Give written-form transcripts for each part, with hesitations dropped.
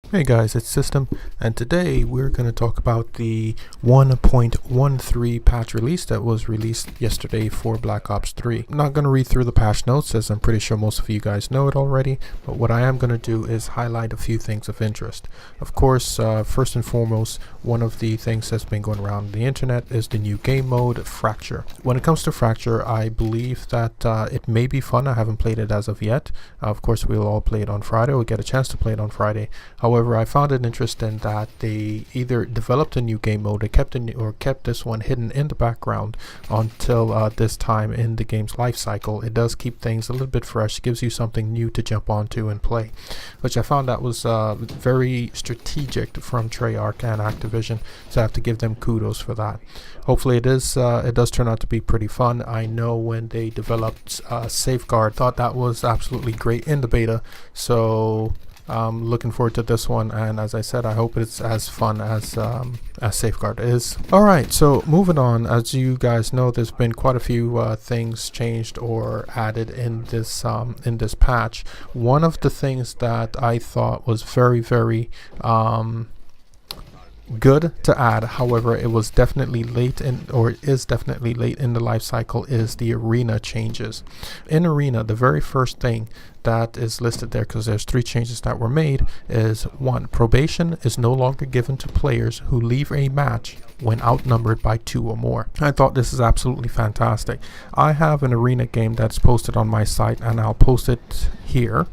Hey guys, it's System, and today we're going to talk about the 1.13 patch release that was released yesterday for Black Ops 3. I'm not going to read through the patch notes as I'm pretty sure most of you guys know it already, but what I am going to do is highlight a few things of interest. Of course, first and foremost, one of the things that's been going around the internet is the new game mode, Fracture. When it comes to Fracture, I believe that it may be fun. I haven't played it as of yet. Of course, we'll all play it on Friday. We'll get a chance to play it on Friday. However, I found it interesting that they either developed a new game mode, or kept this one hidden in the background until this time in the game's life cycle. It does keep things a little bit fresh, gives you something new to jump onto and play, which I found that was very strategic from Treyarch and Activision, so I have to give them kudos for that. Hopefully it does turn out to be pretty fun. I know when they developed Safeguard, thought that was absolutely great in the beta, so looking forward to this one, and as I said, I hope it's as fun as Safeguard is. Alright, so moving on, as you guys know, there's been quite a few things changed or added in this patch. One of the things that I thought was very good to add, however it was definitely late is definitely late in the life cycle, is the arena changes. In arena, the very first thing that is listed there, because there's 3 changes that were made, is 1. Probation is no longer given to players who leave a match when outnumbered by 2 or more. I thought this is absolutely fantastic. I have an arena game that's posted on my site, and I'll post it here.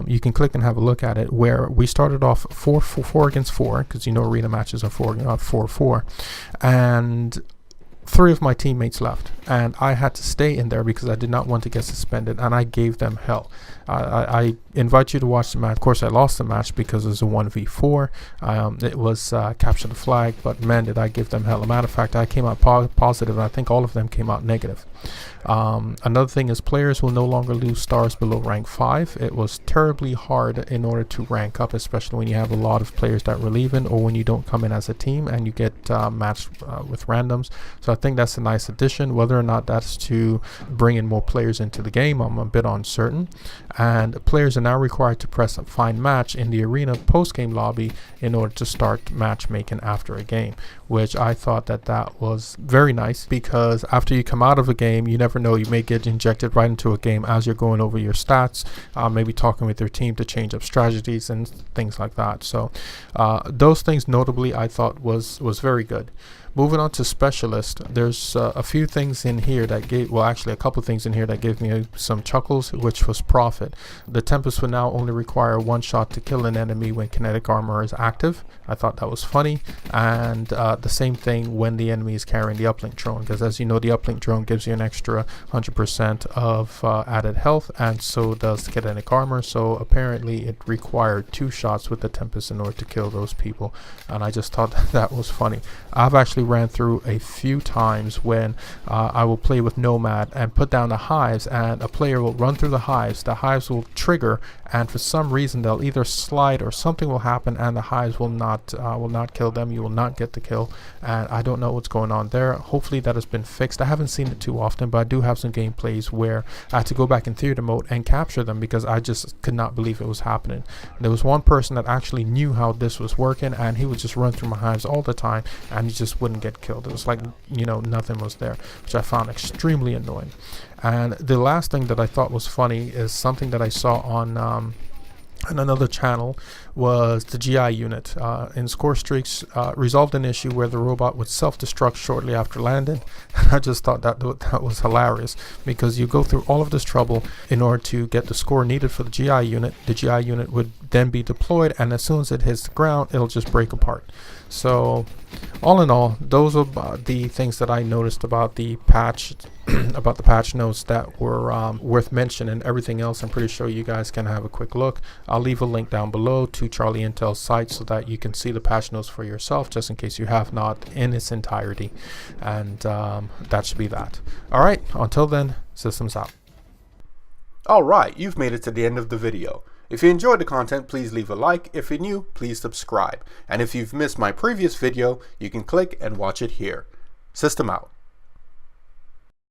You can click and have a look at it, where we started off 4 against 4, because you know arena matches are 4-4, and 3 of my teammates left, and I had to stay in there because I did not want to get suspended, and I gave them hell. I invite you to watch the match. Of course, I lost the match because it was a 1v4. It was capture the flag, but man, did I give them hell. As a matter of fact, I came out positive, and I think all of them came out negative. Another thing is players will no longer lose stars below rank 5. It was terribly hard in order to rank up, especially when you have a lot of players that were leaving, or when you don't come in as a team and you get matched with randoms. So I think that's a nice addition. Whether or not that's to bring in more players into the game, I'm a bit uncertain. And players are now required to press find match in the arena post-game lobby in order to start matchmaking after a game, which I thought that was very nice, because after you come out of a game, you never know, you may get injected right into a game as you're going over your stats, maybe talking with your team to change up strategies and things like that. So those things notably I thought was very good. Moving on to Specialist, there's a few things in here that actually a couple things in here that gave me some chuckles, which was Profit. The Tempest would now only require 1 shot to kill an enemy when kinetic armor is active. I thought that was funny. And the same thing when the enemy is carrying the uplink drone, because as you know, the uplink drone gives you an extra 100% of added health, and so does kinetic armor. So apparently it required 2 shots with the Tempest in order to kill those people, and I just thought that was funny. I've actually ran through a few times when I will play with Nomad and put down the hives, and a player will run through the hives will trigger, and for some reason they'll either slide or something will happen, and the hives will not kill them. You will not get the kill, and I don't know what's going on there. Hopefully that has been fixed. I haven't seen it too often, but I do have some gameplays where I had to go back in theater mode and capture them because I just could not believe it was happening. There was one person that actually knew how this was working, and he would just run through my hives all the time, and he just wouldn't get killed. It was like, you know, nothing was there, which I found extremely annoying. And the last thing that I thought was funny is something that I saw on another channel, was the GI unit in Score Streaks resolved an issue where the robot would self-destruct shortly after landing. I just thought that was hilarious, because you go through all of this trouble in order to get the score needed for the GI unit. The GI unit would then be deployed, and as soon as it hits the ground, it'll just break apart. So all in all, those are the things that I noticed about the patch about the patch notes that were worth mentioning. Everything else, I'm pretty sure you guys can have a quick look. I'll leave a link down below to Charlie Intel's site so that you can see the patch notes for yourself, just in case you have not, in its entirety. And that should be that. Alright, until then, systems out. Alright, you've made it to the end of the video. If you enjoyed the content, please leave a like. If you're new, please subscribe. And if you've missed my previous video, you can click and watch it here. System out.